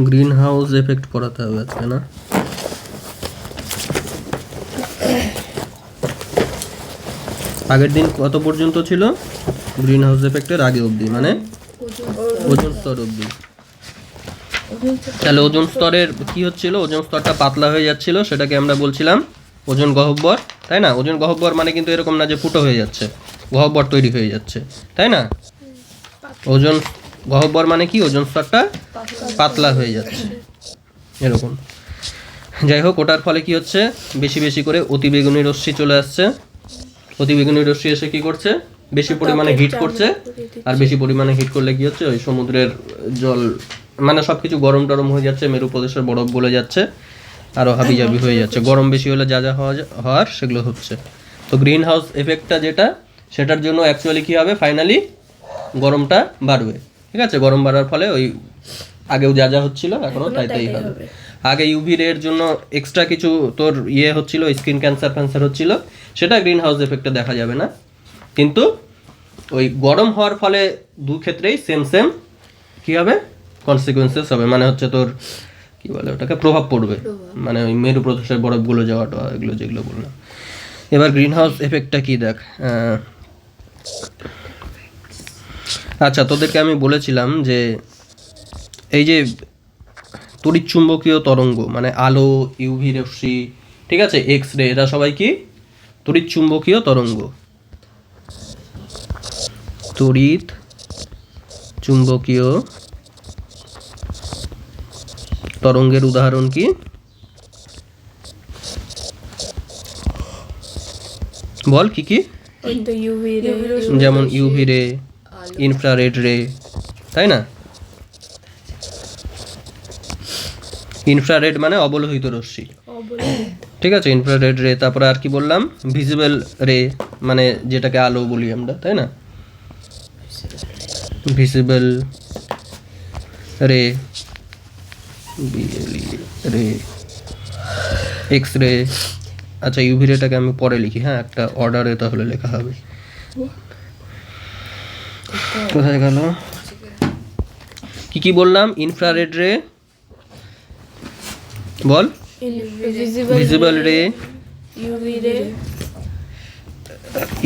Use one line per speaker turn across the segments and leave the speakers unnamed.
Green house effect পড়াতে হবে আজকে না? আগের দিন কত পর্যন্ত ছিল? গ্রিন হাউস এফেক্টের আগে অবধি, মানে ওজোন স্তর অবধি। তাহলে ওজোন স্তরের কি হচ্ছিল? ওজোন স্তরটা পাতলা হয়ে যাচ্ছিল, সেটাকে আমরা বলছিলাম ওজোন গহ্বর, তাই না? ওজোন গহ্বর মানে কিন্তু এরকম না যে ফুটো হয়ে যাচ্ছে, গহ্বর তৈরি হয়ে যাচ্ছে, তাই না? ওজোন গহ্বর মানে কি? ওজোন স্তরটা পাতলা হয়ে যাচ্ছে এরকম। যাই হোক, ওটার ফলে কি হচ্ছে? বেশি বেশি করে অতিবেগুনি রশ্মি চলে আসছে। অতিবেগুনি রশ্মি এসে কি করছে? বেশি পরিমাণে হিট করছে। আর বেশি পরিমাণে হিট করলে কি হচ্ছে? ওই সমুদ্রের জল মানে সব কিছু গরম টরম হয়ে যাচ্ছে, মেরু প্রদেশের বরফ গলে যাচ্ছে, আরও হাবিজাবি হয়ে যাচ্ছে। গরম বেশি হলে যা যা হওয়ার সেগুলো হচ্ছে। তো গ্রিন হাউস এফেক্টটা যেটা, সেটার জন্য অ্যাকচুয়ালি কী হবে? ফাইনালি গরমটা বাড়বে, ঠিক আছে? গরম বাড়ার ফলে ওই আগেও যা যা হচ্ছিল এখনও তাই হবে। আগে ইউভি রে এর জন্য এক্সট্রা কিছু তোর হচ্ছিল, স্কিন ক্যান্সার হচ্ছিল, সেটা গ্রিন হাউস এফেক্টে দেখা যাবে না। কিন্তু ওই গরম হওয়ার ফলে দু ক্ষেত্রেই সেম কী হবে? কনসিকুয়েন্সেস হবে, মানে হচ্ছে তোর কি বলে ওটাকে, প্রভাব পড়বে, মানে ওই মেরু প্রদেশের বরফগুলো যাওয়াটা, এগুলো যেগুলো বললাম। এবার গ্রিন হাউস এফেক্টটা কি দেখ। আচ্ছা, তোদেরকে আমি বলেছিলাম যে এই যে তড়িৎচুম্বকীয় তরঙ্গ, মানে আলো, ইউভি রশ্মি, ঠিক আছে, এক্স রে, এরা সবাই কি তড়িৎচুম্বকীয় তরঙ্গ। তড়িৎ চুম্বকীয় তরঙ্গের উদাহরণ কি? বল কি কি? যেমন ইউভি রে, ইনফ্রারেড রে, তাই না? ইনফ্রারেড মানে অবলোহিত রশ্মি, ঠিক আছে, ইনফ্রারেড রে। তারপরে আর কি বললাম? ভিজিবল রে, মানে যেটাকে আলো বলি আমরা, তাই না? ভিজিবল রে, রে, এক্স রে। আচ্ছা, ইউভি রেটাকে আমি পরে লিখি, হ্যাঁ, একটা অর্ডারে তাহলে লেখা হবে। কোথায় গেল? কি বললাম? ইনফ্রারেড রে, বল। ভিজিবল রে,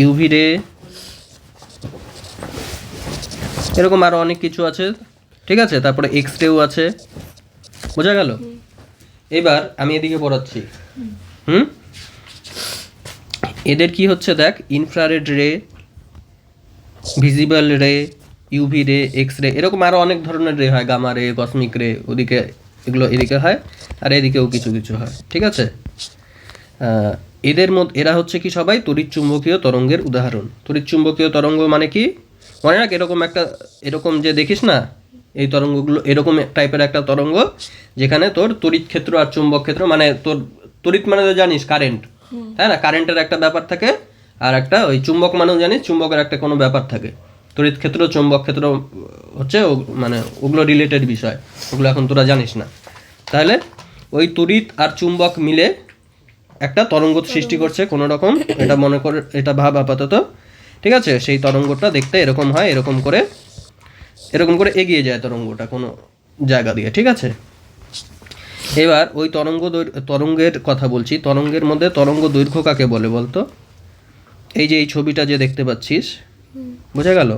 ইউভি রে, এরকম আরো অনেক কিছু আছে, ঠিক আছে। তারপরে এক্স রেও আছে, বোঝা গেল? এবার আমি এদিকে পড়াচ্ছি। এদের কি হচ্ছে দেখ, ইনফ্রারেড রে, ভিজিবল রে, ইউভি রে, এক্স রে, এরকম আরো অনেক ধরনের রে হয়, গামা রে, কসমিক রে, ওদিকে এগুলো এদিকে হয়, আর এদিকেও কিছু কিছু হয়, ঠিক আছে। এদের মধ্যে এরা হচ্ছে কি সবাই তড়িৎচুম্বকীয় তরঙ্গের উদাহরণ। তড়িৎচুম্বকীয় তরঙ্গ মানে কি? মনে রাখ, এরকম যে দেখিস না, এই তরঙ্গগুলো এরকম টাইপের একটা তরঙ্গ, যেখানে তোর তড়িৎ ক্ষেত্র আর চুম্বক ক্ষেত্র, মানে তোর তড়িৎ মানে তো জানিস কারেন্ট, তাই না? কারেন্টের একটা ব্যাপার থাকে, আর একটা ওই চুম্বক মানেও জানিস চুম্বকের একটা কোনো ব্যাপার থাকে। তড়িৎ ক্ষেত্র, চুম্বক ক্ষেত্র হচ্ছে মানে ওগুলো রিলেটেড বিষয়, ওগুলো এখন তোরা জানিস না। তাহলে ওই তড়িৎ আর চুম্বক মিলে একটা তরঙ্গ সৃষ্টি করছে কোনো রকম, এটা মনে করে, এটা ভাব আপাতত, ঠিক আছে। সেই তরঙ্গটা দেখতে এরকম হয়, এরকম করে এগিয়ে যায় তরঙ্গটা কোনো জায়গা দিয়ে, ঠিক আছে। এবার ওই তরঙ্গের কথা বলছি। তরঙ্গের মধ্যে তরঙ্গ দৈর্ঘ্য কাকে বলে বলতো? এই যে এই ছবিটা যে দেখতে পাচ্ছিস, বোঝা গেল?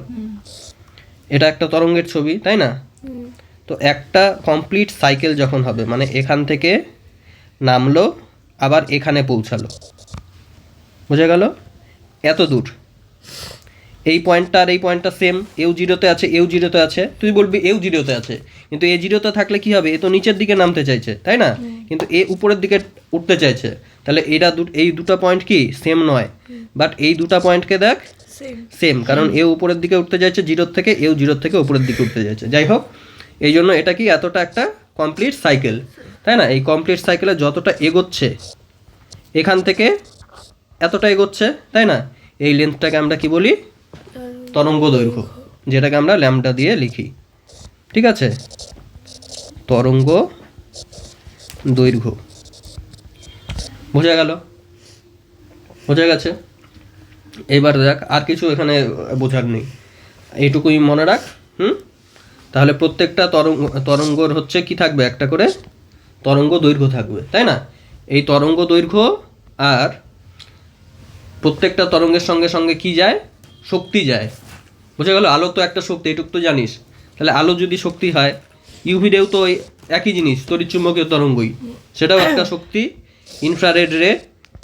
এটা একটা তরঙ্গের ছবি, তাই না? তো একটা কমপ্লিট সাইকেল যখন হবে, মানে এখান থেকে নামলো, আবার এখানে পৌঁছালো, বোঝা গেল? এত দূর, এই পয়েন্টটা আর এই পয়েন্টটা সেম, এও জিরোতে আছে, এও জিরোতে আছে। তুই বলবি এও জিরোতে আছে, কিন্তু এ জিরোতে থাকলে কি হবে? এ তো নিচের দিকে নামতে চাইছে, তাই না? কিন্তু এ উপরের দিকে উঠতে চাইছে। তাহলে এই দুটো পয়েন্ট কি সেম নয়, বাট এই দুটো পয়েন্টকে দেখ সেম, কারণ এ উপরের দিকে উঠতে চাইছে জিরোর থেকে, এও জিরোর থেকে উপরের দিকে উঠতে চাইছে। যাই হোক, এই জন্য এটা কি এতটা একটা কমপ্লিট সাইকেল, তাই না? এই কমপ্লিট সাইকেলে যতটা এগোচ্ছে, এখান থেকে এতটা এগোচ্ছে, তাই না? এই লেন্থটাকে আমরা কি বলি? তরঙ্গ দৈর্ঘ্য, যেটাকে আমরা ল্যামডা দিয়ে লিখি, ঠিক আছে। তরঙ্গ দৈর্ঘ্য, বোঝা গেল? বোঝা গেছে? এবার দেখ, আর কিছু এখানে বোঝার নেই, এইটুকুই মনে রাখ। তাহলে প্রত্যেকটা তরঙ্গর হচ্ছে কি থাকবে, একটা করে তরঙ্গ দৈর্ঘ্য থাকবে, তাই না? এই তরঙ্গ দৈর্ঘ্য আর প্রত্যেকটা তরঙ্গের সঙ্গে সঙ্গে কি যায়, শক্তি যায়। বুঝা গেল? আলো তো একটা শক্তি, এটুকু তো জানিস। তাহলে আলো যদি শক্তি হয়, ইউভি রেও তো ওই একই জিনিস, তড়িৎচুম্বকীয় তরঙ্গই, সেটাও একটা শক্তি। ইনফ্রারেড রে,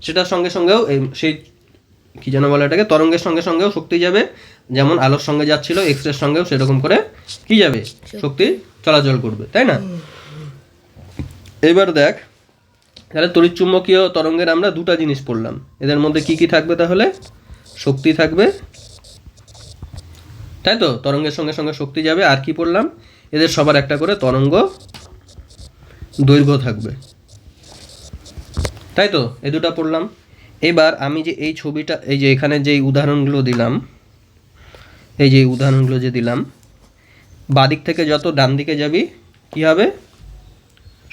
সেটার সঙ্গে সঙ্গেও সেই কি যেন বলে এটাকে, তরঙ্গের সঙ্গে সঙ্গেও শক্তি যাবে, যেমন আলোর সঙ্গে যাচ্ছিল এক্সরের সঙ্গেও সেরকম করে কি যাবে, শক্তি চলাচল করবে, তাই না? এবার দেখ, তাহলে তড়িৎচুম্বকীয় তরঙ্গের আমরা দুটা জিনিস পড়লাম, এদের মধ্যে কি কি থাকবে তাহলে, শক্তি থাকবে, তাই তো? তরঙ্গের সঙ্গে সঙ্গে শক্তি যাবে। আর কি পড়লাম, এদের সবার একটা করে তরঙ্গ দৈর্ঘ্য থাকবে, তাই তো? এই দুটা পড়লাম। এবার আমি যে এই ছবিটা, এই যে এখানে যে উদাহরণগুলো দিলাম, এই যে উদাহরণগুলো যে দিলাম, বাদিক থেকে যত ডান দিকে যাবি কি হবে,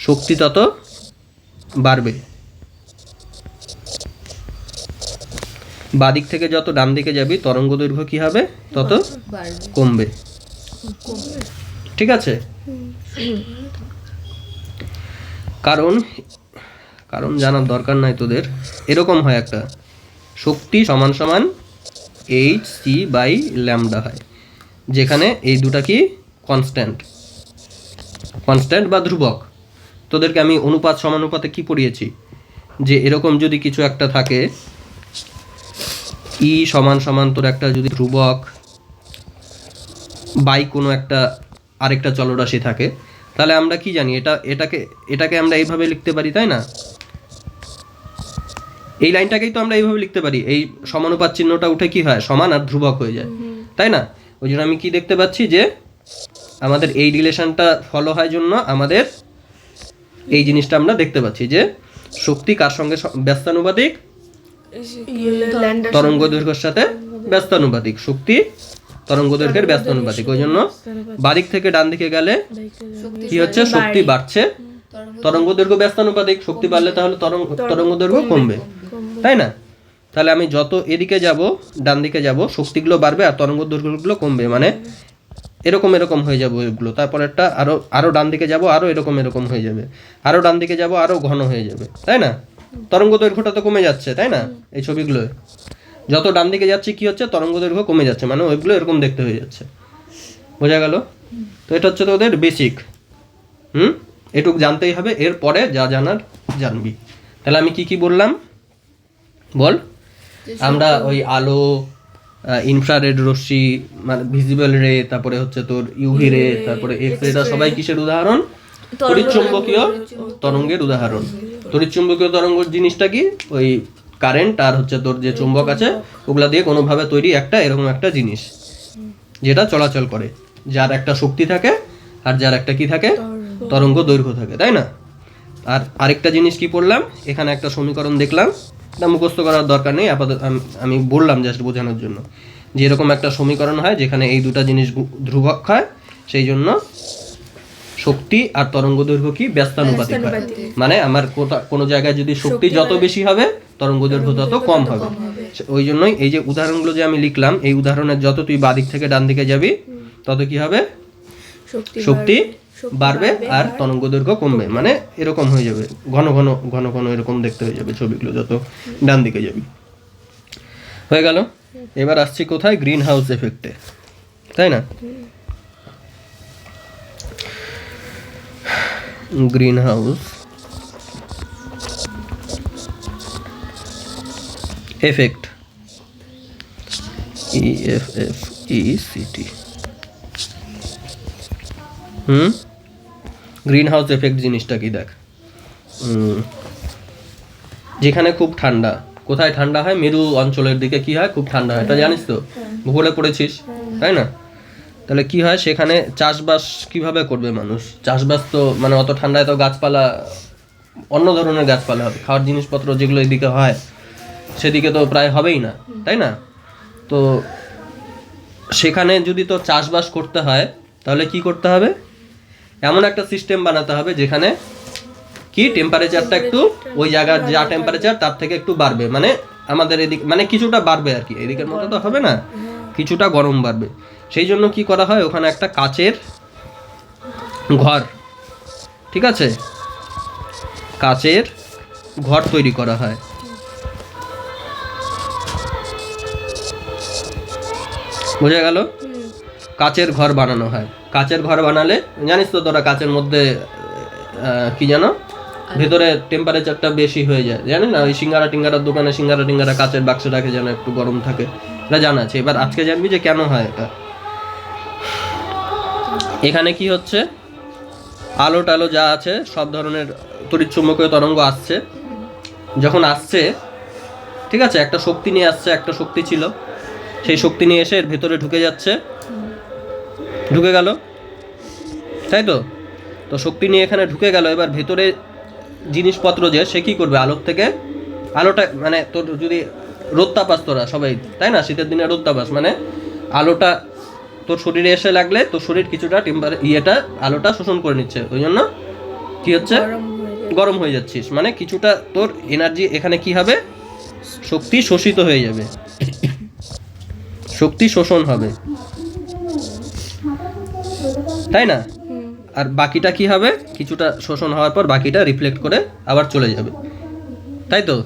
শক্তি তত বাড়বে। বাদিক থেকে যত ডান দিকে যাবি তরঙ্গ দৈর্ঘ্য কি হবে, তত কমবে। ঠিক আছে? কারণ কারণ জানার দরকার নাই তোদের, এরকম হয় একটা, শক্তি সমান সমান hc/λ হয়, যেখানে এই দুটা কি কনস্ট্যান্ট বা ধ্রুবক। তোদেরকে আমি অনুপাত সমানুপাতে কি পড়িয়েছি, যে এরকম যদি কিছু একটা থাকে, ই সমান সমান তোর একটা যদি ধ্রুবক বাই কোনো একটা আরেকটা চলরাশি থাকে, তাহলে আমরা কি জানি, এটাকে আমরা এইভাবে লিখতে পারি, তাই না? এই লাইনটাকেই তো আমরা এইভাবে লিখতে পারি, এই সমানুপাত চিহ্নটা উঠে কি হয়, সমান আর ধ্রুবক হয়ে যায়, তাই না? ওই জন্য আমি কি দেখতে পাচ্ছি, যে আমাদের এই রিলেশনটা ফলো হয় জন্য আমাদের এই জিনিসটা আমরা দেখতে পাচ্ছি, যে শক্তি কার সঙ্গে ব্যস্তানুপাতিক, তরঙ্গ দৈর্ঘ্যের সাথে ব্যস্তানুপাতিক, শক্তি তরঙ্গ দৈর্ঘ্যের ব্যস্তানুপাতিক। ওই জন্য বাদিক থেকে ডান দিকে গেলে কি হচ্ছে, শক্তি বাড়ছে, তরঙ্গ দৈর্ঘ্য ব্যস্তানুপাতিক, শক্তি বাড়লে তাহলে তরঙ্গ দৈর্ঘ্য কমবে, তাই না? তাহলে আমি যত এদিকে যাব, ডান দিকে যাব, শক্তিগুলো বাড়বে আর তরঙ্গ দৈর্ঘ্যগুলো কমবে, মানে এরকম এরকম হয়ে যাবে ওইগুলো। তারপর একটা আরো ডান দিকে যাব, আরো এরকম হয়ে যাবে, আরো ডান দিকে যাব, আরো ঘন হয়ে যাবে, তাই না? তরঙ্গ দৈর্ঘ্যটা তো কমে যাচ্ছে, তাই না? এই ছবিগুলো যত ডান দিকে যাচ্ছে কি হচ্ছে, তরঙ্গ দৈর্ঘ্য কমে যাচ্ছে, মানে ওইগুলো এরকম দেখতে হয়ে যাচ্ছে। বোঝা গেল? তো এটা হচ্ছে তোদের বেসিক। এটুক জানতেই হবে, এরপরে যা জানার জানবি। তাহলে আমি কি কি বললাম বল? আমরা ওই আলো, ইনফ্রারেড রশ্মি মানে ভিজিবল রে, তারপরে হচ্ছে তোর ইউভি রে, তারপরে এক্স রে, সবাই কিসের উদাহরণ? তড়িৎচুম্বকীয় তরঙ্গের উদাহরণ। তড়িৎচুম্বকীয় তরঙ্গ জিনিসটা কি, ওই কারেন্ট আর হচ্ছে তোর যে চুম্বক আছে ওগুলা দিয়ে কোনোভাবে তৈরি একটা এরকম একটা জিনিস, যেটা চলাচল করে, যার একটা শক্তি থাকে আর যার একটা কি থাকে, তরঙ্গ দৈর্ঘ্য থাকে, তাই না? আর আরেকটা জিনিস কি পড়লাম, এখানে একটা সমীকরণ দেখলাম, এটা মুখস্থ করার দরকার নেই, আপাতত আমি বললাম জাস্ট বোঝানোর জন্য, যে এরকম একটা সমীকরণ হয় যেখানে এই দুটা জিনিস ধ্রুবক হয়, সেই জন্য শক্তি আর তরঙ্গ দৈর্ঘ্য কি ব্যস্তানুপাতিক হয়, মানে আমার কোনো জায়গায় যদি শক্তি যত বেশি হবে তরঙ্গ দৈর্ঘ্য তত কম হবে। ওই জন্যই এই যে উদাহরণগুলো যে আমি লিখলাম, এই উদাহরণের যত তুই বাদিক থেকে ডান দিকে যাবি তত কি হবে, শক্তি বাড়বে আর তরঙ্গ দৈর্ঘ্য কমবে, মানে এরকম হয়ে যাবে, ঘন ঘন ঘন ঘন এরকম দেখতে হয়ে যাবে ছবিগুলো যত ডান দিকে যাবি। হয়ে গেল? এবার আসছি কোথায়, গ্রিন হাউস এফেক্টে, তাই না? Green house effect, EFFECT। Green house effect জিনিসটা কি দেখ, যেখানে খুব ঠান্ডা, কোথায় ঠান্ডা হয়, মেরু অঞ্চলের দিকে কি হয়, খুব ঠান্ডা হয়, এটা জানিস তো, ভূগোলে পড়েছিস, তাই না? তাহলে কি হয়, সেখানে চাষবাস কিভাবে করবে মানুষ? চাষবাস তো মানে অত ঠান্ডায় তো গাছপালা, অন্য ধরনের গাছপালা হবে, খাওয়ার জিনিসপত্র যেগুলো এদিকে হয় সেদিকে তো প্রায় হবেই না, তাই না? তো সেখানে যদি তো চাষবাস করতে হয় তাহলে কি করতে হবে, এমন একটা সিস্টেম বানাতে হবে যেখানে কি টেম্পারেচারটা একটু ওই জায়গার যা টেম্পারেচার তার থেকে একটু বাড়বে, মানে আমাদের এদিক মানে কিছুটা বাড়বে আর কি, এদিকের মতো তো হবে না, কিছুটা গরম বাড়বে। সেই জন্য কি করা হয়, ওখানে একটা কাচের ঘর, ঠিক আছে, কাচের ঘর তৈরি করা হয়। বোঝা গেল? কাচের ঘর বানানো হয়। কাচের ঘর বানালে জানিস তো তোরা, কাচের মধ্যে কি জানো, ভেতরে টেম্পারেচারটা বেশি হয়ে যায়, জানি না? ওই সিঙ্গারা টিঙ্গারার দোকানে সিঙ্গারা টিঙ্গারা কাচের বাক্সে রাখে যেন একটু গরম থাকে, এটা জানা আছে। এবার আজকে জানবি যে কেন হয় এটা। এখানে কি হচ্ছে, আলো টালো যা আছে সব ধরনের তড়িৎচুম্বকীয় তরঙ্গ আসছে। যখন আসছে, ঠিক আছে, একটা শক্তি নিয়ে আসছে, একটা শক্তি ছিল, সেই শক্তি নিয়ে এসে এর ভেতরে ঢুকে যাচ্ছে, ঢুকে গেল, তাই তো? তো শক্তি নিয়ে এখানে ঢুকে গেল। এবার ভেতরে জিনিসপত্র যে সে কী করবে, আলোর থেকে, আলোটা মানে তোর যদি রোদ তাপাস তোরা সবাই, তাই না? শীতের দিনে রোদ তাপাস মানে আলোটা তোর শরীরে এসে লাগলে তোর শরীর কিছুটা আলোটা শোষণ করে নিচ্ছে, ওই জন্য কি হচ্ছে, গরম হয়ে যাচ্ছিস, মানে কিছুটা তোর এনার্জি এখানে কি হবে, শক্তি শোষিত হয়ে যাবে, শক্তি শোষণ হবে, তাই না? আর বাকিটা কি হবে, কিছুটা শোষণ হওয়ার পর বাকিটা রিফ্লেক্ট করে আবার চলে যাবে, তাই তো?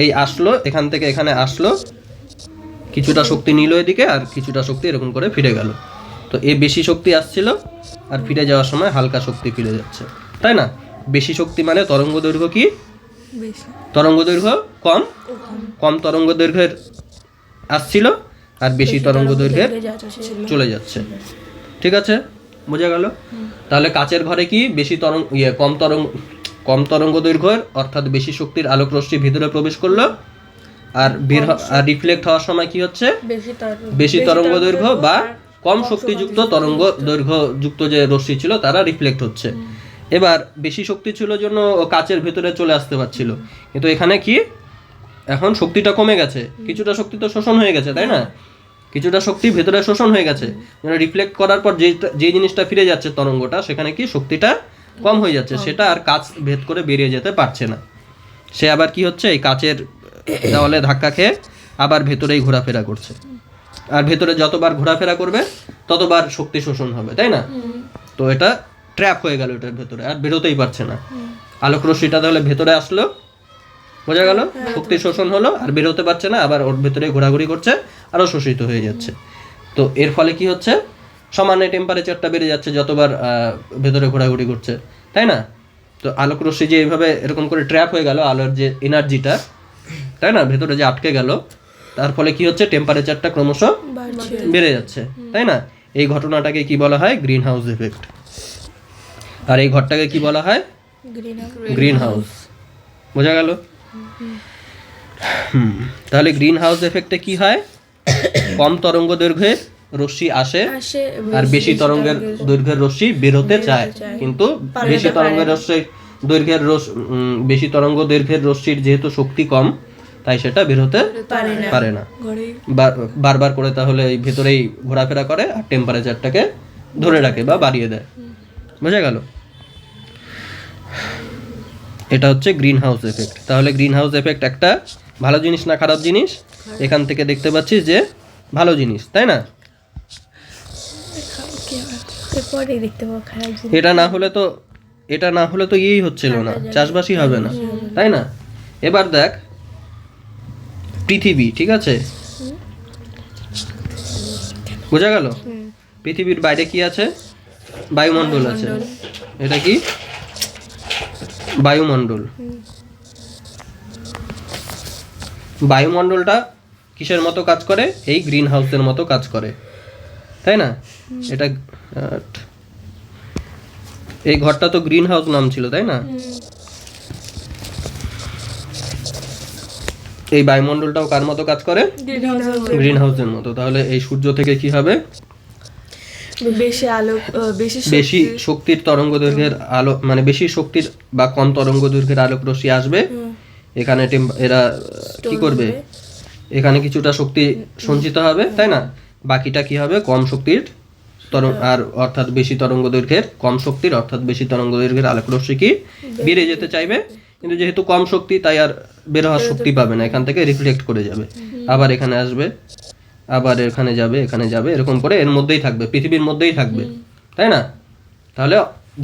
এই আসলো এখান থেকে এখানে আসলো, কিছুটা শক্তি নিল এদিকে, আর কিছুটা শক্তি এরকম করে ফিরে গেল। তো এই বেশি শক্তি আসছিল আর ফিরে যাওয়ার সময় হালকা শক্তি ফিরে যাচ্ছে, তাই না? বেশি শক্তি মানে তরঙ্গ দৈর্ঘ্য কি, তরঙ্গ দৈর্ঘ্য কম, কম তরঙ্গ দৈর্ঘ্যের আসছিল আর বেশি তরঙ্গ দৈর্ঘ্যের চলে যাচ্ছে, ঠিক আছে? বোঝা গেল? তাহলে কাচের ঘরে কি বেশি কম তরঙ্গ দৈর্ঘ্যের অর্থাৎ বেশি শক্তির আলোক রশ্মি ভিতরে প্রবেশ করলো, আর আর রিফ্লেক্ট হওয়ার সময় কি হচ্ছে, বেশি তরঙ্গ দৈর্ঘ্য বা কম শক্তিযুক্ত তরঙ্গ দৈর্ঘ্য যুক্ত যে রশ্মি ছিল তারা রিফ্লেক্ট হচ্ছে। এবার বেশি শক্তি ছিল জন্য কাচের ভেতরে চলে আসতে পারছিল, কিন্তু এখানে কি, এখন শক্তিটা কমে গেছে, কিছুটা শক্তি তো শোষণ হয়ে গেছে, তাই না? কিছুটা শক্তি ভেতরে শোষণ হয়ে গেছে, রিফ্লেক্ট করার পর যে জিনিসটা ফিরে যাচ্ছে তরঙ্গটা, সেখানে কি শক্তিটা কম হয়ে যাচ্ছে, সেটা আর কাচ ভেদ করে বেরিয়ে যেতে পারছে না। সে আবার কি হচ্ছে, এই কাচের দেওয়ালে ধাক্কা খেয়ে আবার ভেতরেই ঘোরাফেরা করছে, আর ভেতরে যতবার ঘোরাফেরা করবে ততবার শক্তি শোষণ হবে, তাই না? তো এটা ট্র্যাপ হয়ে গেল এটার ভেতরে, আর বেরোতেই পারছে না। আলোক রশ্মিটা তাহলে ভেতরে আসলো, বোঝা গেল, শক্তি শোষণ হলো আর বেরোতে পারছে না, আবার ওর ভেতরে ঘোরাঘুরি করছে, আরও শোষিত হয়ে যাচ্ছে। তো এর ফলে কি হচ্ছে, সমানে টেম্পারেচারটা বেড়ে যাচ্ছে যতবার ভেতরে ঘোরাঘুরি করছে, তাই না? তো আলোক রশ্মি যে এইভাবে এরকম করে ট্র্যাপ হয়ে গেল, আলোর যে এনার্জিটা, তাই না, ভেতরে যে আটকে গেল, তার ফলে কি হচ্ছে, টেম্পারেচারটা ক্রমশ বেড়ে যাচ্ছে, তাই না? এই ঘটনাটাকে কি বলা হয়, গ্রিন হাউস এফেক্ট। আর এই ঘরটাকে কি বলা হয়, গ্রিন হাউস। বোঝা গেল? তাহলে গ্রিন হাউস এফেক্টে কি হয়, কম তরঙ্গ দৈর্ঘ্যের রশ্মি আসে আর বেশি তরঙ্গের দৈর্ঘ্যের রশ্মি বেরোতে চায়, কিন্তু বেশি তরঙ্গ দৈর্ঘ্যের রশ্মির যেহেতু শক্তি কম, তাই সেটা বেরোতে পারে না, বারবার করে তাহলে এই ভেতরেই ঘোরাফেরা করে আর টেম্পারেচারটাকে ধরে রাখে বা বাড়িয়ে দেয়। বোঝা গেল? এটা হচ্ছে গ্রিন হাউস এফেক্ট। তাহলে গ্রিন হাউস এফেক্ট একটা ভালো জিনিস না খারাপ জিনিস? এখান থেকে দেখতে পাচ্ছিস যে ভালো জিনিস, তাই না? এটা না হলে তো ইয়েই হচ্ছিল না, চাষবাসই হবে না, তাই না? এবার দেখ পৃথিবী, ঠিক আছে, বোঝা গেল? পৃথিবীর বাইরে কি আছে, বায়ুমণ্ডল আছে। এটা কি, বায়ুমণ্ডল। বায়ুমণ্ডলটা কিসের মতো কাজ করে, এই গ্রিন হাউসের মতো কাজ করে, তাই না? এটা এই ঘরটা তো গ্রিন হাউস নাম ছিল, তাই না? এই বায়ুমণ্ডলটাও কার মতো কাজ করে, গ্রিন হাউসের মতো। তাহলে এই সূর্য থেকে কি হবে, বেশি শক্তির তরঙ্গ দৈর্ঘ্যের আলো, মানে বেশি শক্তির বা কম তরঙ্গ দৈর্ঘ্যের আলোক রশ্মি আসবে, এখানে এরা কি করবে, এখানে কিছুটা শক্তি সঞ্চিত হবে, তাই না? বাকিটা কি হবে, কম শক্তির আর অর্থাৎ বেশি তরঙ্গ দৈর্ঘ্যের, কম শক্তির অর্থাৎ বেশি তরঙ্গ দৈর্ঘ্যের আলোক রশ্মি কি বেড়ে যেতে চাইবে, কিন্তু যেহেতু কম শক্তি তাই আর বের হওয়ার শক্তি পাবে না, এখান থেকে রিফ্লেক্ট করে যাবে, আবার এখানে আসবে, আবার এখানে যাবে, এখানে যাবে, এরকম করে এর মধ্যেই থাকবে, পৃথিবীর মধ্যেই থাকবে, তাই না? তাহলে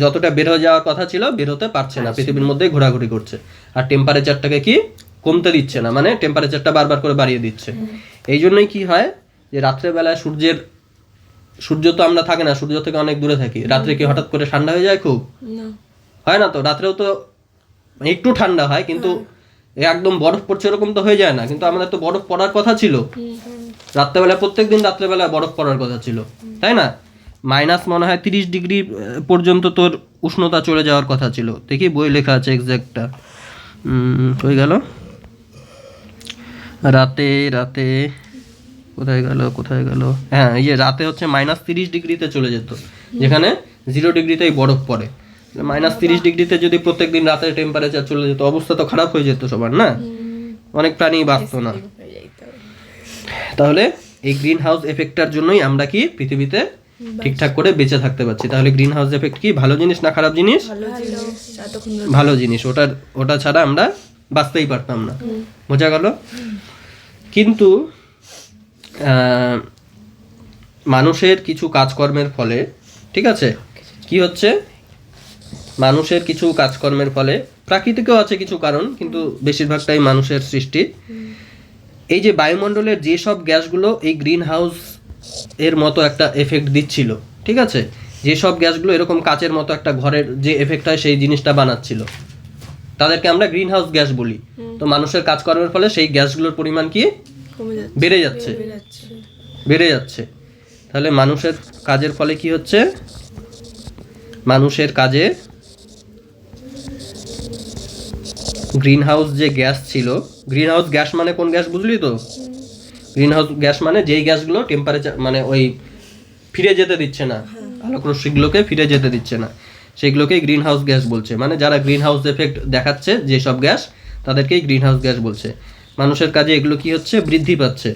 যতটা বের হয়ে যাওয়ার কথা ছিল বের হতে পারছে না, পৃথিবীর মধ্যেই ঘোরাঘুরি করছে। আর টেম্পারেচারটাকে কি কমতে দিচ্ছে না, মানে টেম্পারেচারটা বারবার করে বাড়িয়ে দিচ্ছে। এই জন্যই কি হয় যে রাত্রেবেলায় সূর্য তো আমরা থাকে না, সূর্য থেকে অনেক দূরে থাকি, রাত্রে কি হঠাৎ করে ঠান্ডা হয়ে যায়? খুব হয় না তো, রাত্রেও তো একটু ঠান্ডা হয়, কিন্তু একদম বরফ পড়ছে এরকম তো হয়ে যায় না। কিন্তু আমাদের তো বরফ পড়ার কথা ছিল রাত্রেবেলা, প্রত্যেকদিন রাত্রেবেলা বরফ পড়ার কথা ছিল, তাই না? মাইনাস মনে হয় 30 ডিগ্রি পর্যন্ত তোর উষ্ণতা চলে যাওয়ার কথা ছিল। দেখি বই লেখা আছে এক্সাক্টটা, হয়ে গেল রাতে রাতে কোথায় গেল, হ্যাঁ এই যে রাতে হচ্ছে -30 ডিগ্রিতে চলে যেত, যেখানে 0 ডিগ্রিতেই বরফ পড়ে। -30 ডিগ্রিতে যদি প্রত্যেকদিন রাতের টেম্পারেচার চলে যেত, অবস্থা তো খারাপ হয়ে যেত সবার, না? অনেক প্রাণী বাঁচতো না। তাহলে এই গ্রিন হাউস এফেক্টটার জন্যই আমরা কি পৃথিবীতে ঠিকঠাক করে বেঁচে থাকতে পারছি। তাহলে গ্রিন হাউস এফেক্ট কি ভালো জিনিস না খারাপ জিনিস? ভালো জিনিস। ওটা ছাড়া আমরা বাঁচতেই পারতাম না। বোঝা গেল? কিন্তু মানুষের কিছু কাজকর্মের ফলে, ঠিক আছে, কি হচ্ছে, মানুষের কিছু কাজকর্মের ফলে, প্রাকৃতিকও আছে কিছু কারণ, কিন্তু বেশিরভাগটাই মানুষের সৃষ্টি। এই যে বায়ুমণ্ডলের যেসব গ্যাসগুলো এই গ্রিন হাউস এর মতো একটা এফেক্ট দিচ্ছিল, ঠিক আছে, যেসব গ্যাসগুলো এরকম কাচের মতো একটা ঘরের যে এফেক্ট হয় সেই জিনিসটা বানাচ্ছিল, তাদেরকে আমরা গ্রিন হাউস গ্যাস বলি। তো মানুষের কাজকর্মের ফলে সেই গ্যাসগুলোর পরিমাণ কি বেড়ে যাচ্ছে। তাহলে মানুষের কাজের ফলে কি হচ্ছে, মানুষের কাজে গ্রিন হাউস যে গ্যাস ছিল, গ্রিন হাউস গ্যাস মানে কোন গ্যাস বুঝলি তো? গ্রিন হাউস গ্যাস মানে যেই গ্যাসগুলো টেম্পারেচার মানে ওই ফিরে যেতে দিচ্ছে না, আলোক রশ্মিগুলোকে ফিরে যেতে দিচ্ছে না, সেগুলোকেই গ্রিন হাউস গ্যাস বলছে। মানে যারা গ্রিন হাউস এফেক্ট দেখাচ্ছে যেসব গ্যাস, তাদেরকেই গ্রিন হাউস গ্যাস বলছে। মানুষের কাজে এগুলো কি হচ্ছে, বৃদ্ধি পাচ্ছে।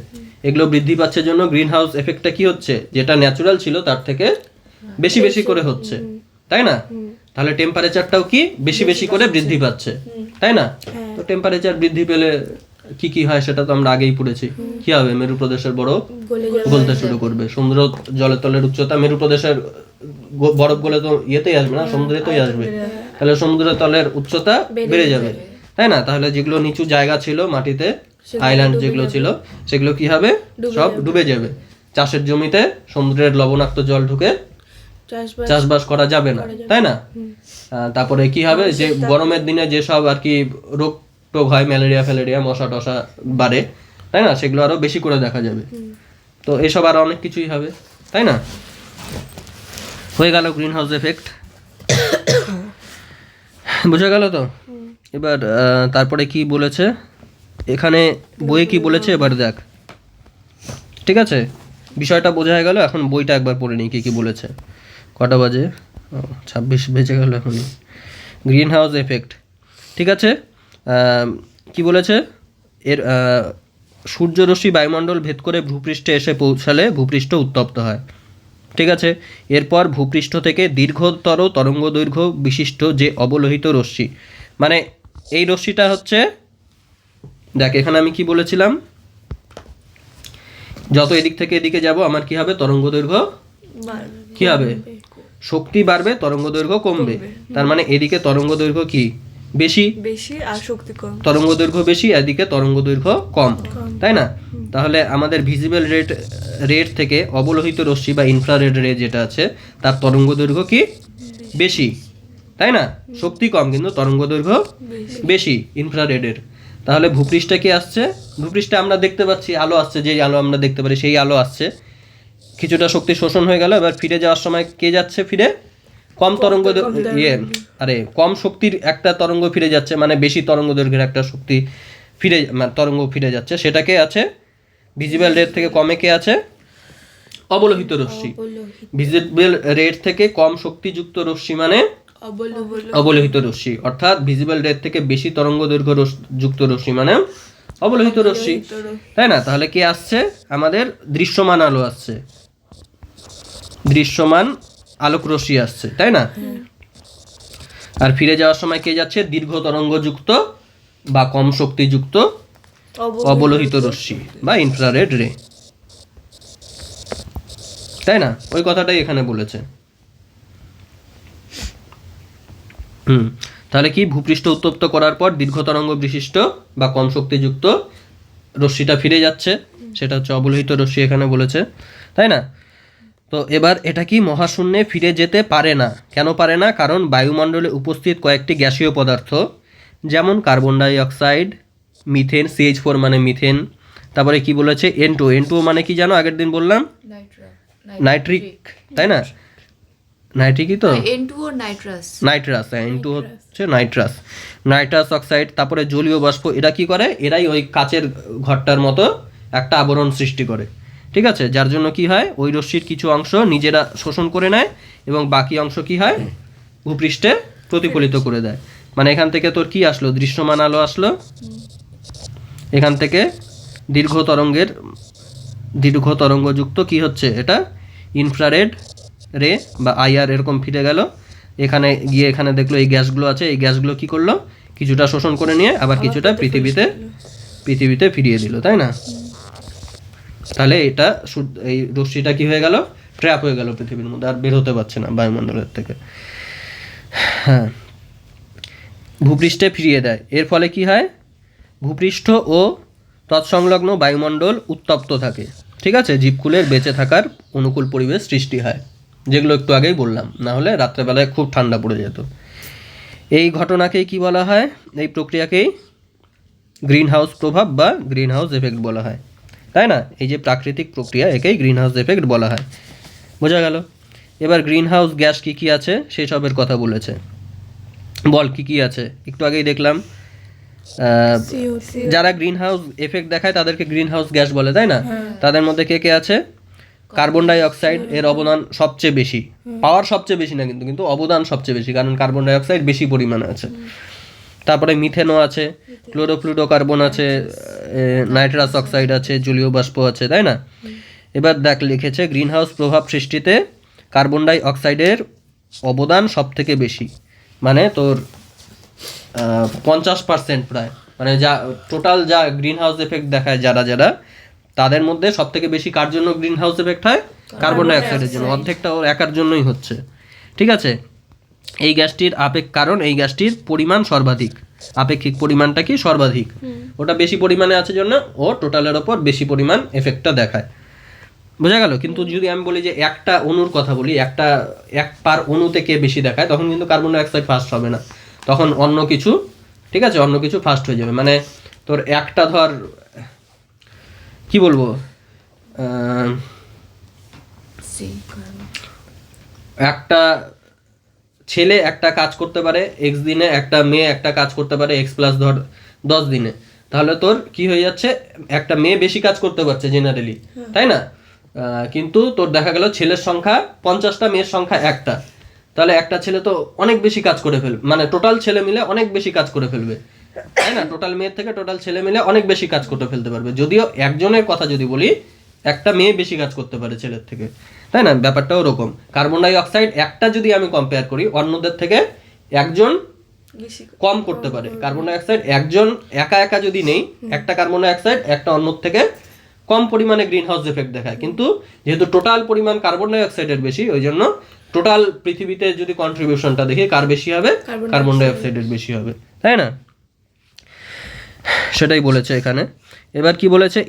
এগুলো বৃদ্ধি পাচ্ছে জন্য গ্রিন হাউস এফেক্টটা কি হচ্ছে, যেটা ন্যাচারাল ছিল তার থেকে বেশি বেশি করে হচ্ছে, তাই না? তাহলে টেম্পারেচারটাও কি বেশি বেশি করে বৃদ্ধি পাচ্ছে, তাই না? তো টেম্পারেচার বৃদ্ধি পেলে কি কি হয় সেটা তো আমরা আগেই পড়েছি। কি হবে, মেরু প্রদেশের বরফ গলতে শুরু করবে, সমুদ্র জলের তলের উচ্চতা, মেরু প্রদেশের বরফ গলে তো ইয়েতেই আসবে না, সমুদ্রেতেই আসবে। তাহলে সমুদ্রের তলের উচ্চতা বেড়ে যাবে, তাই না? তাহলে যেগুলো নিচু জায়গা ছিল মাটিতে, আইল্যান্ড যেগুলো ছিল, সেগুলো কি হবে, সব ডুবে যাবে। চাষের জমিতে সমুদ্রের লবণাক্ত জল ঢুকে চাষবাস করা যাবে না, তাই না? তারপরে কি হবে, যে গরমের দিনে যেসব আর কি রোগ টোগ হয়, ম্যালেরিয়া মশা টশা বাড়ে, তাই না, সেগুলো আরো বেশি করে দেখা যাবে। তো এসব আরো অনেক কিছুই হবে, তাই না? হয়ে গেল গ্রিন হাউস এফেক্ট। বুঝা গেল তো? এবার তারপরে কি বলেছে এখানে বইয়ে, কি বলেছে এবার দেখ, ঠিক আছে? বিষয়টা বোঝা হয়ে গেল। এখন বইটা একবার পড়ে নিই কি কি বলেছে। কটা বাজে? 26 বেজে গেল এখনই। গ্রিন হাউস এফেক্ট, ঠিক আছে। কি বলেছে, এর সূর্যরশ্মি বায়ুমণ্ডল ভেদ করে ভূপৃষ্ঠে এসে পৌঁছালে ভূপৃষ্ঠ উত্তপ্ত হয়, ঠিক আছে। এরপর ভূপৃষ্ঠ থেকে দীর্ঘতর তরঙ্গ দৈর্ঘ্য বিশিষ্ট যে অবলোহিত রশ্মি, মানে এই রশ্মিটা হচ্ছে, দেখ এখানে আমি কি বলেছিলাম, যত এদিক থেকে এদিকে যাব আমার কি হবে, তরঙ্গ দৈর্ঘ্য কি হবে, শক্তি বাড়বে, তরঙ্গ দৈর্ঘ্য কমবে। তার মানে এদিকে তরঙ্গ দৈর্ঘ্য কি বেশি
আর শক্তি কম,
তরঙ্গ দৈর্ঘ্য বেশি, এদিকে তরঙ্গ দৈর্ঘ্য কম, তাই না? তাহলে আমাদের ভিজিবল রেড থেকে অবলোহিত রশ্মি বা ইনফ্রারেড রে যেটা আছে, তার তরঙ্গ দৈর্ঘ্য কি বেশি, তাই না? শক্তি কম কিন্তু তরঙ্গ দৈর্ঘ্য বেশি ইনফ্রারেডের। তাহলে ভূপৃষ্ঠে কি আসছে, ভূপৃষ্ঠে আমরা দেখতে পাচ্ছি আলো আসছে, যেই আলো আমরা দেখতে পারি সেই আলো আসছে, কিছুটা শক্তি শোষণ হয়ে গেল। এবার ফিরে যাওয়ার সময় কে যাচ্ছে ফিরে, কম তরঙ্গ কম শক্তির একটা তরঙ্গ ফিরে যাচ্ছে, মানে বেশি তরঙ্গ দৈর্ঘ্যের একটা শক্তি ফিরে, মানে তরঙ্গ ফিরে যাচ্ছে, সেটাকে আছে ভিজিবল রেড থেকে কমে কে আছে, অবলোহিত রশ্মি। ভিজিবল রেড থেকে কম শক্তিযুক্ত রশ্মি মানে অবলোহিত রশ্মি, অর্থাৎ ভিজিবল রেড থেকে বেশি তরঙ্গ দৈর্ঘ্য যুক্ত রশ্মি মানে অবলোহিত রশ্মি, তাই না? তাহলে কি আসছে, আমাদের দৃশ্যমান আলো আসছে, দৃশ্যমান আলোক রশ্মি আসছে, তাই না? আর ফিরে যাওয়ার সময় কে যাচ্ছে, দীর্ঘ তরঙ্গযুক্ত বা কম শক্তিযুক্ত অবলোহিত রশ্মি বা ইনফ্রারেড রে, তাই না? ওই কথাটাই এখানে বলেছে। তাহলে কি ভূপৃষ্ঠ উত্তপ্ত করার পর দীর্ঘ তরঙ্গ বিশিষ্ট বা কম শক্তিযুক্ত রশ্মিটা ফিরে যাচ্ছে, সেটা হচ্ছে অবলোহিত রশ্মি এখানে বলেছে, তাই না? তো এবার এটা কি মহাশূন্যে ফিরে যেতে পারে না। কেন পারে না? কারণ বায়ুমণ্ডলে উপস্থিত কয়েকটি গ্যাসীয় পদার্থ, যেমন carbon die oxide, methane, CH4 মানে মিথেন, তারপরে কি বলেছে N2 মানে কি জানো, আগের দিন বললাম নাইট্রিক, তাই না? নাইট্রিকই তো, নাইট্রাস, N2 হচ্ছে নাইট্রাস অক্সাইড, তারপরে জলীয় বাষ্প। এরা কি করে? এরাই ওই কাচের ঘরটার মতো একটা আবরণ সৃষ্টি করে, ঠিক আছে? যার জন্য কি হয়, ওই রশ্মির কিছু অংশ নিজেরা শোষণ করে নেয় এবং বাকি অংশ কি হয়, ভূপৃষ্ঠে প্রতিফলিত করে দেয়। মানে এখান থেকে তোর কি আসলো, দৃশ্যমান আলো আসলো, এখান থেকে দীর্ঘ তরঙ্গযুক্ত কি হচ্ছে, এটা ইনফ্রারেড রে বা IR এরকম ফিরে গেল, এখানে গিয়ে এখানে দেখলো এই গ্যাসগুলো আছে, এই গ্যাসগুলো কি করলো, কিছুটা শোষণ করে নিয়ে আবার কিছুটা পৃথিবীতে ফিরিয়ে দিল, তাই না? তাহলে এটা এই রশ্মিটা কি হয়ে গেল, ট্র্যাপ হয়ে গেল পৃথিবীর মধ্যে, আর বের হতে পারছে না বায়ুমণ্ডলের থেকে। হ্যাঁ, ভূপৃষ্ঠে ফিরিয়ে দেয়। এর ফলে কি হয়, ভূপৃষ্ঠ ও তৎসংলগ্ন বায়ুমণ্ডল উত্তপ্ত থাকে, ঠিক আছে? জীবকুলের বেঁচে থাকার অনুকূল পরিবেশ সৃষ্টি হয়, যেগুলো একটু আগেই বললাম, না হলে রাত্রেবেলায় খুব ঠান্ডা পড়ে যেত। এই ঘটনাকেই কি বলা হয়, এই প্রক্রিয়াকেই গ্রিন হাউস প্রভাব বা গ্রিন হাউস এফেক্ট বলা হয়, তাই না? এই যে প্রাকৃতিক প্রক্রিয়া, একেই গ্রিন হাউস এফেক্ট বলা হয়। বোঝা গেল? এবার গ্রিন হাউস গ্যাস কী কী আছে সেই সবের কথা বলেছে। বল কী কী আছে, একটু আগেই দেখলাম। যারা গ্রিন হাউস এফেক্ট দেখায় তাদেরকে গ্রিন হাউস গ্যাস বলে, তাই না? তাদের মধ্যে কে কে আছে? কার্বন ডাই অক্সাইড, এর অবদান সবচেয়ে বেশি, পাওয়ার সবচেয়ে বেশি না কিন্তু অবদান সবচেয়ে বেশি, কারণ কার্বন ডাই অক্সাইড বেশি পরিমাণে আছে। তারপরে মিথেনও আছে, ক্লোরোফ্লুরোকার্বন আছে, নাইট্রাস অক্সাইড আছে, জলীয় বাষ্প আছে, তাই না? এবার দেখ লিখেছে গ্রিন হাউস প্রভাব সৃষ্টিতে কার্বন ডাই অক্সাইডের অবদান সব থেকে বেশি, মানে তোর 50% প্রায়, মানে যা টোটাল যা গ্রিন হাউস এফেক্ট দেখায় যারা তাদের মধ্যে সব থেকে বেশি কার জন্য গ্রিন হাউস এফেক্ট হয়, কার্বন ডাই অক্সাইডের জন্য, অর্ধেকটা ওর একার জন্যই হচ্ছে, ঠিক আছে? এই গ্যাসটির কারণ এই গ্যাসটির পরিমাণ সর্বাধিক, আপেক্ষিক পরিমাণটা কি সর্বাধিক, ওটা বেশি পরিমাণে আছে জন্য ও টোটালের ওপর বেশি পরিমাণ এফেক্টটা দেখায়। বোঝা গেল? কিন্তু যদি আমি বলি যে একটা অণুর কথা বলি, এক পার অণু থেকে বেশি দেখায়, তখন কিন্তু কার্বন ডাই অক্সাইড ফার্স্ট হবে না, তখন অন্য কিছু, ঠিক আছে, অন্য কিছু ফার্স্ট হয়ে যাবে। মানে তোর একটা ধর কি বলবো, একটা ছেলে একটা কাজ করতে পারে এক্স দিনে, একটা মেয়ে একটা কাজ করতে পারে এক্স প্লাস ধর 10 দিনে, তাহলে তোর কি হয়ে যাচ্ছে, একটা মেয়ে বেশি কাজ করতে পারছে জেনারেলি, তাই না? কিন্তু তোর দেখা গেল ছেলের সংখ্যা 50টা, মেয়ের সংখ্যা একটা, তাহলে একটা ছেলে তো অনেক বেশি কাজ করে ফেলবে, মানে টোটাল ছেলে মিলে অনেক বেশি কাজ করে ফেলবে, তাই না? টোটাল মেয়ের থেকে টোটাল ছেলে মিলে অনেক বেশি কাজ করতে ফেলতে পারবে। যদিও একজনের কথা যদি বলি, একটা মেয়ে বেশি কাজ করতে পারে ছেলের থেকে, তাই না? ব্যাপারটা ওরকম। কার্বন ডাই অক্সাইড একটা যদি আমি কম্পেয়ার করি, অন্যদের থেকে একজন কম করতে পারে। কার্বন ডাই অক্সাইড একজন একা যদি নেই, একটা কার্বন ডাই অক্সাইড একটা অন্যর থেকে কম পরিমাণে গ্রিন হাউস এফেক্ট দেখায়, কিন্তু যেহেতু টোটাল পরিমাণ কার্বন ডাই অক্সাইডের বেশি, ওই জন্য টোটাল পৃথিবীতে যদি কন্ট্রিবিউশনটা দেখি কার বেশি হবে, কার্বন ডাই অক্সাইডের বেশি হবে, তাই না? সেটাই বলেছে এখানে। এবার কি বলেছে,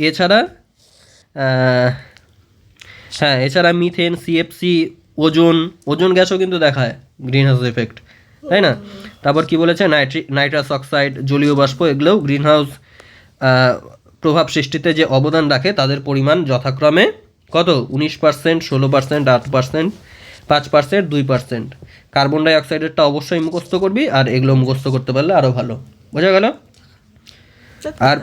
এছাড়া মিথেন, CFC, ওজোন গ্যাসও কিন্তু দেখায় গ্রিন হাউস এফেক্ট, তাই না? তারপর কি বলেছে, নাইট্রাস অক্সাইড, জলীয় বাষ্প, এগুলোও গ্রিন হাউস প্রভাব সৃষ্টিতে যে অবদান রাখে তাদের পরিমাণ যথাক্রমে কত, 19%, 16%, 8%, 5%, 2%। কার্বন ডাই অক্সাইডেরটা অবশ্যই মুখস্থ করবি, আর এগুলো মুখস্থ করতে পারলে আরও ভালো। বোঝা গেল? আর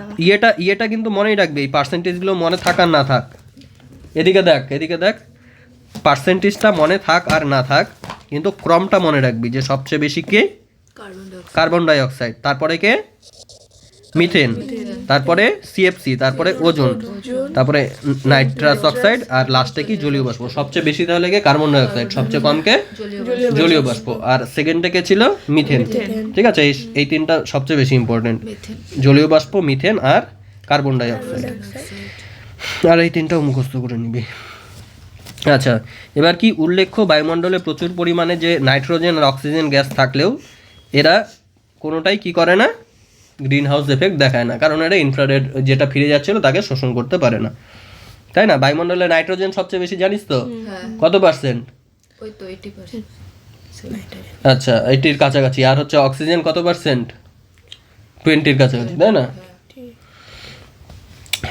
ইয়েটা কিন্তু মনেই রাখবে, এই পার্সেন্টেজগুলো মনে থাক আর না থাক, এদিকে দেখ পার্সেন্টেজটা মনে থাক আর না থাক, কিন্তু ক্রমটা মনে রাখবি যে সবচেয়ে বেশি কে, কার্বন ডাই অক্সাইড, তারপরে কে, মিথেন, তারপরে CFC, তারপরে ওজোন, তারপরে নাইট্রাস অক্সাইড, আর লাস্টে কি, জলীয় বাষ্প। সবচেয়ে বেশি তাহলে কে, কার্বন ডাই অক্সাইড, সবচেয়ে কম কে, জলীয় বাষ্প, আর সেকেন্ডে কে ছিল, মিথেন, ঠিক আছে? এই তিনটা সবচেয়ে বেশি ইম্পর্টেন্ট, জলীয় বাষ্প, মিথেন আর কার্বন ডাই অক্সাইড, আর এই তিনটাও মুখস্থ করে নিবি। আচ্ছা, এবার কি উল্লেখ্য, বায়ুমণ্ডলে প্রচুর পরিমাণে যে নাইট্রোজেন আর অক্সিজেন গ্যাস থাকলেও এরা কোনোটাই কি করে না, গ্রিন হাউস এফেক্ট দেখায় না, কারণ এরা ইনফ্রারেড যেটা ফিরে যাচ্ছিল তাকে শোষণ করতে পারে না, তাই না? বায়ুমণ্ডলে নাইট্রোজেন সবচেয়ে বেশি, জানিস তো কত পার্সেন্ট?
ওই তো 80%।
আচ্ছা 80-র কাছাকাছি। আর হচ্ছে অক্সিজেন কত পার্সেন্ট? 20-র কাছাকাছি, তাই না?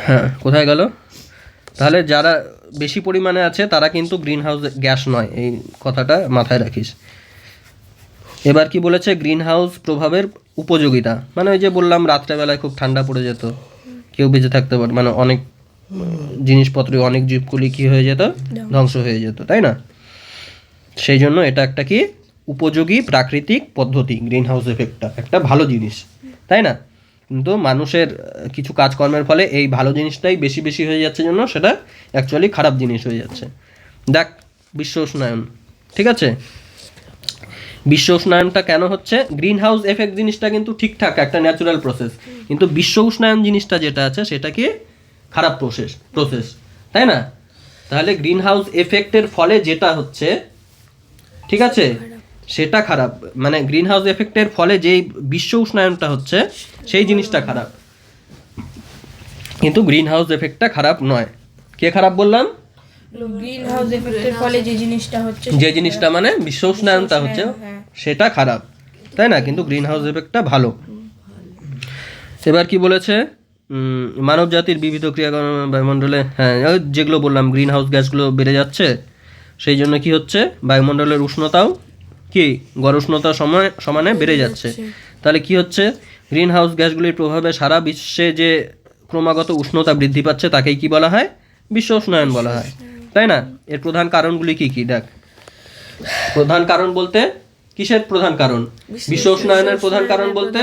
হ্যাঁ, কোথায় গেল? তাহলে যারা বেশি পরিমাণে আছে তারা কিন্তু গ্রিন হাউস গ্যাস নয়, এই কথাটা মাথায় রাখিস। এবার কি বলেছে, গ্রিন হাউস প্রভাবের উপযোগিতা, মানে ওই যে বললাম রাত্রেবেলায় খুব ঠান্ডা পড়ে যেত, কেউ বেঁচে থাকতে পারে, মানে অনেক জিনিসপত্র, অনেক জীবকুলি কি হয়ে যেত, ধ্বংস হয়ে যেত, তাই না? সেই জন্য এটা একটা কি উপযোগী প্রাকৃতিক পদ্ধতি, গ্রিন হাউস এফেক্টটা একটা ভালো জিনিস, তাই না? কিন্তু মানুষের কিছু কাজকর্মের ফলে এই ভালো জিনিসটাই বেশি বেশি হয়ে যাচ্ছে, জন্য সেটা অ্যাকচুয়ালি খারাপ জিনিস হয়ে যাচ্ছে। দেখ, বিশ্ব উষ্ণায়ন, ঠিক আছে, বিশ্ব উষ্ণায়নটা কেন হচ্ছে? গ্রিন হাউস এফেক্ট জিনিসটা কিন্তু ঠিকঠাক একটা ন্যাচারাল প্রসেস, কিন্তু বিশ্ব উষ্ণায়ন জিনিসটা যেটা আছে সেটা কি খারাপ প্রসেস, তাই না? তাহলে গ্রিন হাউস এফেক্টের ফলে যেটা হচ্ছে, ঠিক আছে, সেটা খারাপ, মানে গ্রিন হাউস এফেক্টের ফলে যেই বিশ্ব উষ্ণায়নটা হচ্ছে সেই জিনিসটা খারাপ, কিন্তু গ্রিন হাউস এফেক্টটা খারাপ নয়। কে খারাপ বললাম?
গ্রিন হাউস এফেক্টের ফলে যে জিনিসটা হচ্ছে,
যে জিনিসটা মানে বিশ্ব উষ্ণায়নটা হচ্ছে সেটা খারাপ, তাই না? কিন্তু গ্রিন হাউস এফেক্টটা ভালো। এবার কি বলেছে, মানব জাতির বিবিধ ক্রিয়াকর্ম বায়ুমণ্ডলে, হ্যাঁ ওই যেগুলো বললাম গ্রিন হাউস গ্যাসগুলো বেড়ে যাচ্ছে, সেই জন্য কি হচ্ছে, বায়ুমণ্ডলের উষ্ণতাও কি গড় উষ্ণতার সমানে বেড়ে যাচ্ছে। তাহলে কি হচ্ছে, গ্রিন হাউস গ্যাসগুলির প্রভাবে সারা বিশ্বে যে ক্রমাগত উষ্ণতা বৃদ্ধি পাচ্ছে তাকেই কি বলা হয়, বিশ্ব উষ্ণায়ন বলা হয়, তাই না? এর প্রধান কারণগুলি কি কি দেখ। প্রধান কারণ বলতে কিসের প্রধান কারণ? বিশ্ব উষ্ণায়নের প্রধান কারণ বলতে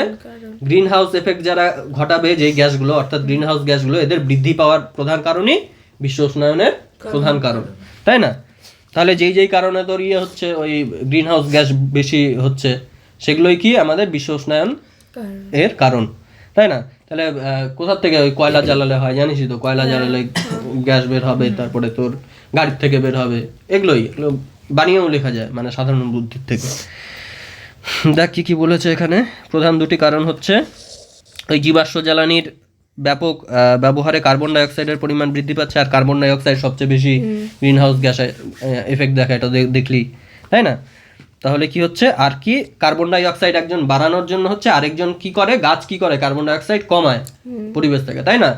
গ্রিন হাউস এফেক্ট যারা ঘটাবে, যে গ্যাসগুলো অর্থাৎ গ্রিন হাউস গ্যাসগুলো, এদের বৃদ্ধি পাওয়ার প্রধান কারণই বিশ্ব উষ্ণায়নের প্রধান কারণ, তাই না? তাহলে যেই কারণে তোর হচ্ছে, ওই গ্রিন হাউস গ্যাস বেশি হচ্ছে, সেগুলোই কি আমাদের বিশ্ব উষ্ণায়ন এর কারণ, তাই না? তাহলে কোথার থেকে? ওই কয়লা জ্বালালে হয়, জানিসই তো, কয়লা জ্বালালে গ্যাস বের হবে, তারপরে তোর গাড়ির থেকে বের হবে, এগুলো বানিয়েও লেখা যায়, মানে সাধারণ বুদ্ধির থেকে। দেখ কি কি বলেছে এখানে, প্রধান দুটি কারণ হচ্ছে ওই জীবাশ্ম জ্বালানির ব্যাপক ব্যবহারে কার্বন ডাই অক্সাইডের পরিমাণ বৃদ্ধি পাচ্ছে, আর কার্বন ডাই অক্সাইড সবচেয়ে বেশি গ্রিন হাউস গ্যাস এফেক্ট দেখায়, এটা দেখলি, তাই না? তাহলে কি হচ্ছে, আর কি কার্বন ডাই অক্সাইড একজন বাড়ানোর জন্য হচ্ছে, আরেকজন কি করে, গাছ কি করে, কার্বন ডাই অক্সাইড কমায় পরিবেশ থেকে, তাই না?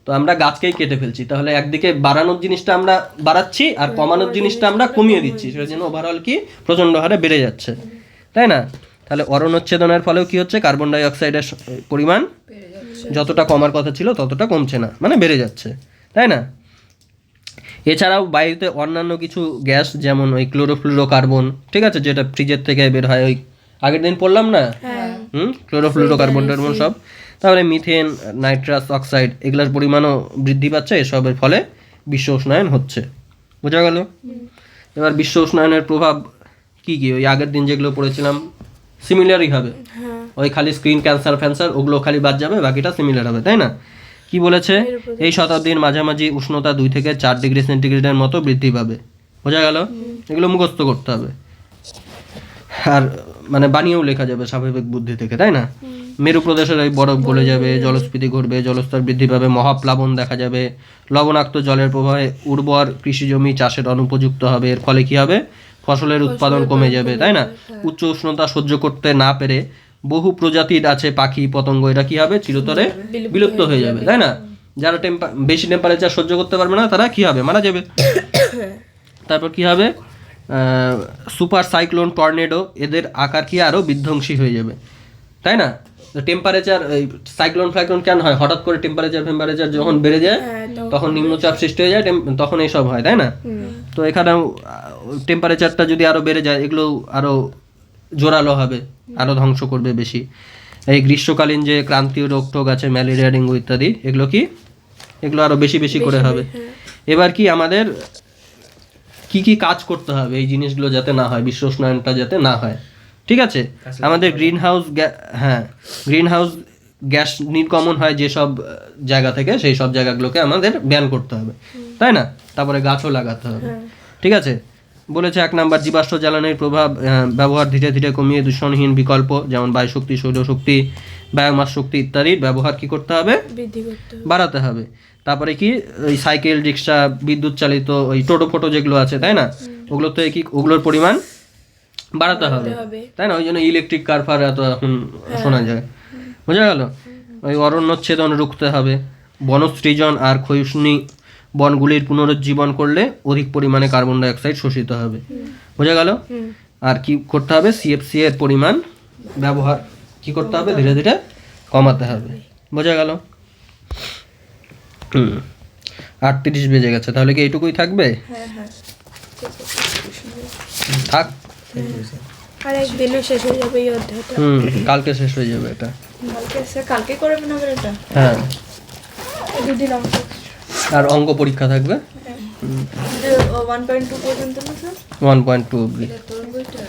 তো আমরা গাছকেই কেটে ফেলছি, তাহলে একদিকে বাড়ানোর জিনিসটা আমরা বাড়াচ্ছি আর কমানোর জিনিসটা আমরা কমিয়ে দিচ্ছি, সেটার জন্য ওভারঅল কি প্রচণ্ড হারে বেড়ে যাচ্ছে, তাই না? তাহলে অরণ্যচ্ছেদনের ফলেও কি হচ্ছে, কার্বন ডাই অক্সাইডের পরিমাণ যতটা কমার কথা ছিল ততটা কমছে না, মানে বেড়ে যাচ্ছে, তাই না? এছাড়াও বায়ুতে অন্যান্য কিছু গ্যাস, যেমন ওই ক্লোরোফ্লুরোকার্বন, ঠিক আছে, যেটা ফ্রিজের থেকে বের হয়, ওই আগের দিন পড়লাম না, ক্লোরোফ্লুরোকার্বন টার্বন সব, তাহলে মিথেন, নাইট্রাস অক্সাইড, এগুলোর পরিমাণও বৃদ্ধি পাচ্ছে, এসবের ফলে বিশ্ব উষ্ণায়ন হচ্ছে, বোঝা গেল? এবার বিশ্ব উষ্ণায়নের প্রভাব কি কি, ওই আগের দিন যেগুলো পড়েছিলাম সিমিলারই হবে, ওই খালি স্ক্রিন ক্যান্সার ওগুলো খালি বাদ যাবে, বাকিটা সিমিলার হবে, তাই না? কি বলেছে, এই শতাব্দীর মাঝামাঝি উষ্ণতা 2 থেকে 4 ডিগ্রি সেন্টিগ্রেডের মতো বৃদ্ধি পাবে, বোঝা গেল? এগুলো মুখস্থ করতে হবে, আর মানে বানিয়েও লেখা যাবে স্বাভাবিক বুদ্ধি থেকে, তাই না? মেরু প্রদেশের ওই বরফ গলে যাবে, জলস্ফীতি ঘটবে, জলস্তর বৃদ্ধি পাবে, মহাপ্লাবন দেখা যাবে, লবণাক্ত জলের প্রবাহে উর্বর কৃষিজমি চাষের অনুপযুক্ত হবে, এর ফলে কি হবে, ফসলের উৎপাদন কমে যাবে, তাই না? উচ্চ উষ্ণতা সহ্য করতে না পেরে বহু প্রজাতির আছে পাখি পতঙ্গ, এরা কি হবে, চিরতরে বিলুপ্ত হয়ে যাবে, তাই না? যারা বেশি টেম্পারেচার সহ্য করতে পারবে না তারা কি হবে, মারা যাবে। তারপর কি হবে, সুপার সাইক্লোন, টর্নেডো, এদের আকার কি আরো বিধ্বংসী হয়ে যাবে, তাই না? টেম্পারেচার, সাইক্লোন কেন হয়, হঠাৎ করে টেম্পারেচার যখন বেড়ে যায় তখন নিম্নচাপ সৃষ্টি হয়ে যায়, তখন এইসব হয়, তাই না? তো এখানেও টেম্পারেচারটা যদি আরো বেড়ে যায়, এগুলো আরো জোরালো হবে, আরো ধ্বংস করবে বেশি। এই গ্রীষ্মকালীন যে ক্রান্তীয় রোগ টোগ আছে, ম্যালেরিয়া, ডেঙ্গু ইত্যাদি, এগুলো আরো বেশি বেশি করে হবে। এবার কি আমাদের কি কাজ করতে হবে এই জিনিসগুলো যাতে না হয়, বিশ্ব উষ্ণায়নটা যাতে না হয়, ঠিক আছে? আমাদের গ্রিন হাউস গ্যাস নির্গমন হয় যেসব জায়গা থেকে, সেই সব জায়গাগুলোকে আমাদের ব্যান করতে হবে, তাই না? তারপরে গাছও লাগাতে হবে, ঠিক আছে? বলেছে 1 নাম্বার জীবাশ্ম জ্বালানির প্রভাব ব্যবহার ধীরে ধীরে কমিয়ে দূষণহীন বিকল্প যেমন বায়ুশক্তি, সৌরশক্তি, বায়োমাস শক্তি ইত্যাদির ব্যবহার কি করতে হবে?
বৃদ্ধি করতে হবে।
বাড়াতে হবে। তারপরে কি ওই সাইকেল, রিক্সা, বিদ্যুৎ চালিত ওই টোটো ফোটো যেগুলো আছে তাই না, ওগুলোতে কি ওগুলোর পরিমাণ বাড়াতে হবে তাই না, ওই জন্য ইলেকট্রিক কার ফার এত এখন শোনা যায়। বোঝা গেল? ওই অরণ্যচ্ছেদন রুখতে হবে, বনসৃজন আর ক্ষয়িষ্ণু বনগুলির পুনরুজ্জীবন করলে অধিক পরিমাণে কার্বন ডাই অক্সাইড শোষিত হবে। বোঝা গেল? আর কি করতে হবে? সিএফসি এর পরিমাণ ব্যবহার কি করতে হবে? ধীরে ধীরে কমাতে হবে। বোঝা গেল? 38 বেজে গেছে, তাহলে কি এইটুকুই থাকবে?
হ্যাঁ হ্যাঁ
থাক।
আর একদিনে শেষ হয়ে যাবে এই অধ্যায়টা।
কালকে শেষ হয়ে যাবে এটা।
কালকে করবেন আবার এটা?
হ্যাঁ,
দুদিন অঙ্ক।
আর অঙ্ক পরীক্ষা থাকবে
1.2 পর্যন্ত না স্যার?
1.2 অবধি।
তোর বইটা